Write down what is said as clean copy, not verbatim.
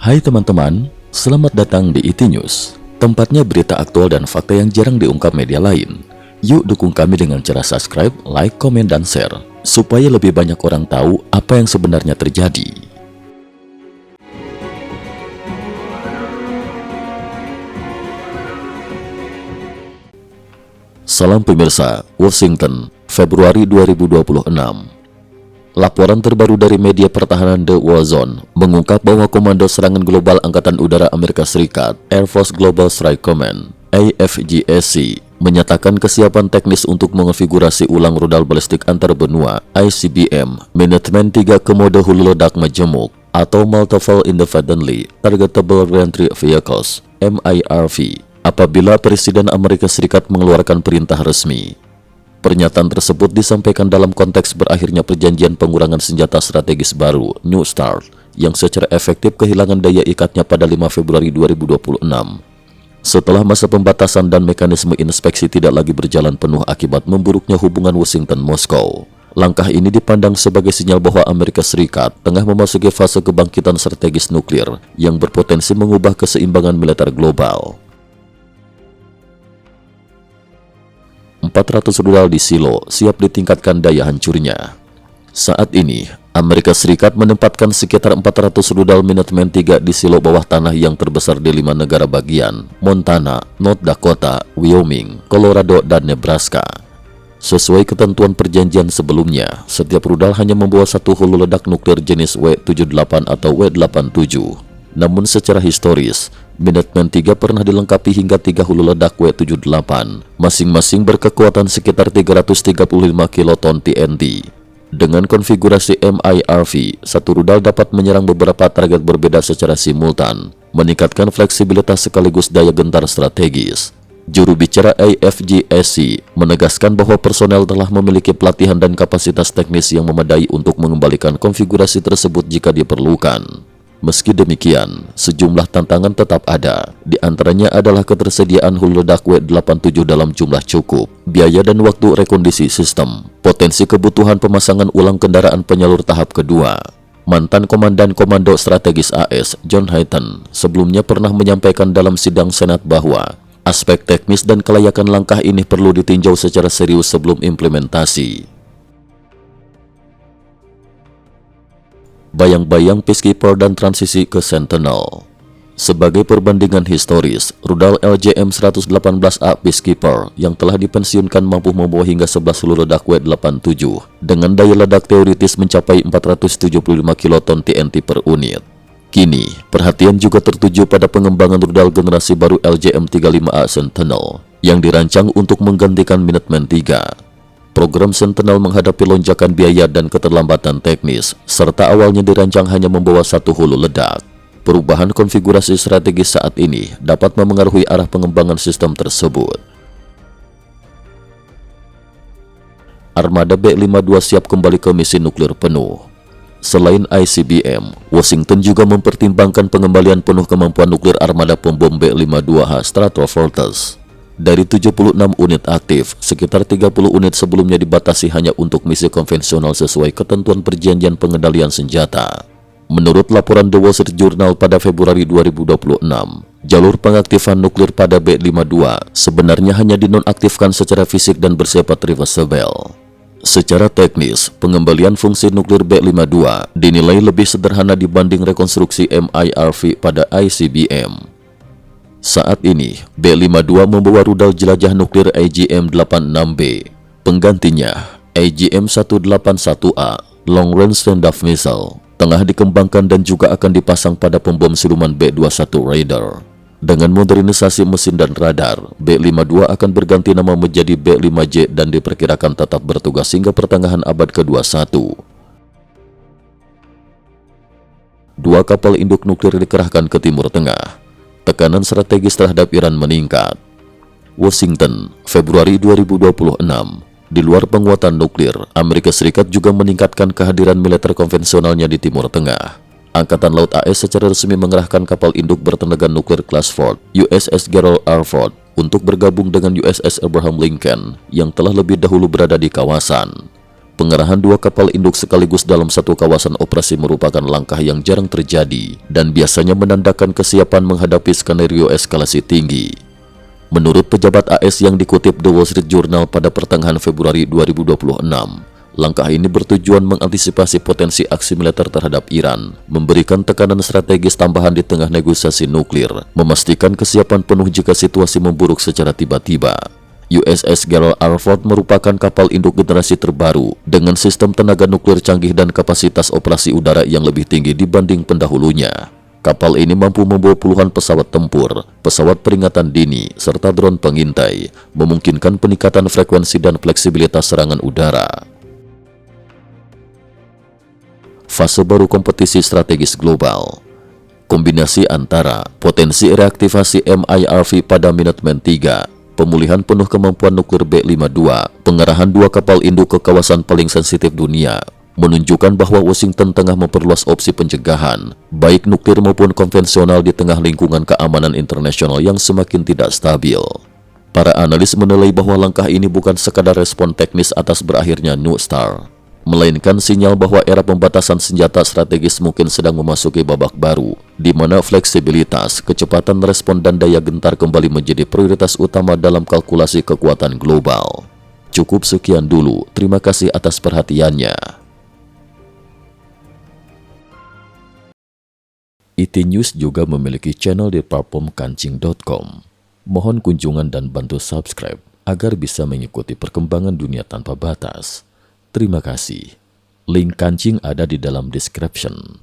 Hai teman-teman, selamat datang di IT News, tempatnya berita aktual dan fakta yang jarang diungkap media lain. Yuk dukung kami dengan cara subscribe, like, komen, dan share, supaya lebih banyak orang tahu apa yang sebenarnya terjadi. Salam pemirsa, Washington, Februari 2026. Laporan terbaru dari media pertahanan The War Zone mengungkap bahwa Komando Serangan Global Angkatan Udara Amerika Serikat, Air Force Global Strike Command, AFGSC, menyatakan kesiapan teknis untuk mengonfigurasi ulang rudal balistik antar benua ICBM Minuteman III Komodo hulu ledak majemuk atau Multiple Independently Targetable Reentry Vehicles MIRV apabila Presiden Amerika Serikat mengeluarkan perintah resmi. Pernyataan tersebut disampaikan dalam konteks berakhirnya perjanjian pengurangan senjata strategis baru New START yang secara efektif kehilangan daya ikatnya pada 5 Februari 2026. Setelah masa pembatasan dan mekanisme inspeksi tidak lagi berjalan penuh akibat memburuknya hubungan Washington-Moskow, langkah ini dipandang sebagai sinyal bahwa Amerika Serikat tengah memasuki fase kebangkitan strategis nuklir yang berpotensi mengubah keseimbangan militer global. 400 rudal di silo siap ditingkatkan daya hancurnya. Saat ini, Amerika Serikat menempatkan sekitar 400 rudal Minuteman III di silo bawah tanah yang terbesar di 5 negara bagian, Montana, North Dakota, Wyoming, Colorado, dan Nebraska. Sesuai ketentuan perjanjian sebelumnya, setiap rudal hanya membawa satu hulu ledak nuklir jenis W78 atau W87. Namun secara historis, Minuteman III pernah dilengkapi hingga 3 hulu ledak W78, masing-masing berkekuatan sekitar 335 kiloton TNT. Dengan konfigurasi MIRV, satu rudal dapat menyerang beberapa target berbeda secara simultan, meningkatkan fleksibilitas sekaligus daya gentar strategis. Juru bicara AFGSC menegaskan bahwa personel telah memiliki pelatihan dan kapasitas teknis yang memadai untuk mengembalikan konfigurasi tersebut jika diperlukan. Meski demikian, sejumlah tantangan tetap ada. Di antaranya adalah ketersediaan hulu ledak W87 dalam jumlah cukup, biaya dan waktu rekondisi sistem, potensi kebutuhan pemasangan ulang kendaraan penyalur tahap kedua. Mantan Komandan Komando Strategis AS, John Hyten, sebelumnya pernah menyampaikan dalam sidang Senat bahwa aspek teknis dan kelayakan langkah ini perlu ditinjau secara serius sebelum implementasi. Bayang-bayang Peacekeeper dan transisi ke Sentinel. Sebagai perbandingan historis, rudal LJM-118A Peacekeeper yang telah dipensiunkan mampu membawa hingga 11 hulu ledak W87 dengan daya ledak teoritis mencapai 475 kiloton TNT per unit. Kini, perhatian juga tertuju pada pengembangan rudal generasi baru LJM-35A Sentinel yang dirancang untuk menggantikan Minuteman III. Program Sentinel menghadapi lonjakan biaya dan keterlambatan teknis, serta awalnya dirancang hanya membawa satu hulu ledak. Perubahan konfigurasi strategis saat ini dapat memengaruhi arah pengembangan sistem tersebut. Armada B-52 siap kembali ke misi nuklir penuh. Selain ICBM, Washington juga mempertimbangkan pengembalian penuh kemampuan nuklir armada pembom B-52H Stratofortress. Dari 76 unit aktif, sekitar 30 unit sebelumnya dibatasi hanya untuk misi konvensional sesuai ketentuan perjanjian pengendalian senjata. Menurut laporan The Wall Street Journal pada Februari 2026, jalur pengaktifan nuklir pada B-52 sebenarnya hanya dinonaktifkan secara fisik dan bersifat reversible. Secara teknis, pengembalian fungsi nuklir B-52 dinilai lebih sederhana dibanding rekonstruksi MIRV pada ICBM. Saat ini, B-52 membawa rudal jelajah nuklir AGM-86B. Penggantinya, AGM-181A, Long Range Stand-Off Missile, tengah dikembangkan dan juga akan dipasang pada pembom siluman B-21 Raider. Dengan modernisasi mesin dan radar, B-52 akan berganti nama menjadi B-5J dan diperkirakan tetap bertugas hingga pertengahan abad ke-21. Dua kapal induk nuklir dikerahkan ke Timur Tengah. Tekanan strategis terhadap Iran meningkat. Washington, Februari 2026. Di luar penguatan nuklir, Amerika Serikat juga meningkatkan kehadiran militer konvensionalnya di Timur Tengah. Angkatan Laut AS secara resmi mengerahkan kapal induk bertenaga nuklir kelas Ford, USS Gerald R. Ford, untuk bergabung dengan USS Abraham Lincoln yang telah lebih dahulu berada di kawasan. Pengerahan 2 kapal induk sekaligus dalam satu kawasan operasi merupakan langkah yang jarang terjadi dan biasanya menandakan kesiapan menghadapi skenario eskalasi tinggi. Menurut pejabat AS yang dikutip The Wall Street Journal pada pertengahan Februari 2026, langkah ini bertujuan mengantisipasi potensi aksi militer terhadap Iran, memberikan tekanan strategis tambahan di tengah negosiasi nuklir, memastikan kesiapan penuh jika situasi memburuk secara tiba-tiba. USS Gerald R. Ford merupakan kapal induk generasi terbaru dengan sistem tenaga nuklir canggih dan kapasitas operasi udara yang lebih tinggi dibanding pendahulunya. Kapal ini mampu membawa puluhan pesawat tempur, pesawat peringatan dini, serta drone pengintai, memungkinkan peningkatan frekuensi dan fleksibilitas serangan udara. Fase baru kompetisi strategis global. Kombinasi antara potensi reaktivasi MIRV pada Minuteman III, pemulihan penuh kemampuan nuklir B-52, pengerahan 2 kapal induk ke kawasan paling sensitif dunia, menunjukkan bahwa Washington tengah memperluas opsi pencegahan, baik nuklir maupun konvensional di tengah lingkungan keamanan internasional yang semakin tidak stabil. Para analis menilai bahwa langkah ini bukan sekadar respon teknis atas berakhirnya New START, melainkan sinyal bahwa era pembatasan senjata strategis mungkin sedang memasuki babak baru, di mana fleksibilitas, kecepatan respon dan daya gentar kembali menjadi prioritas utama dalam kalkulasi kekuatan global. Cukup sekian dulu, terima kasih atas perhatiannya. IT News juga memiliki channel di platform kancing.com. Mohon kunjungan dan bantu subscribe agar bisa mengikuti perkembangan dunia tanpa batas. Terima kasih. Link kancing ada di dalam description.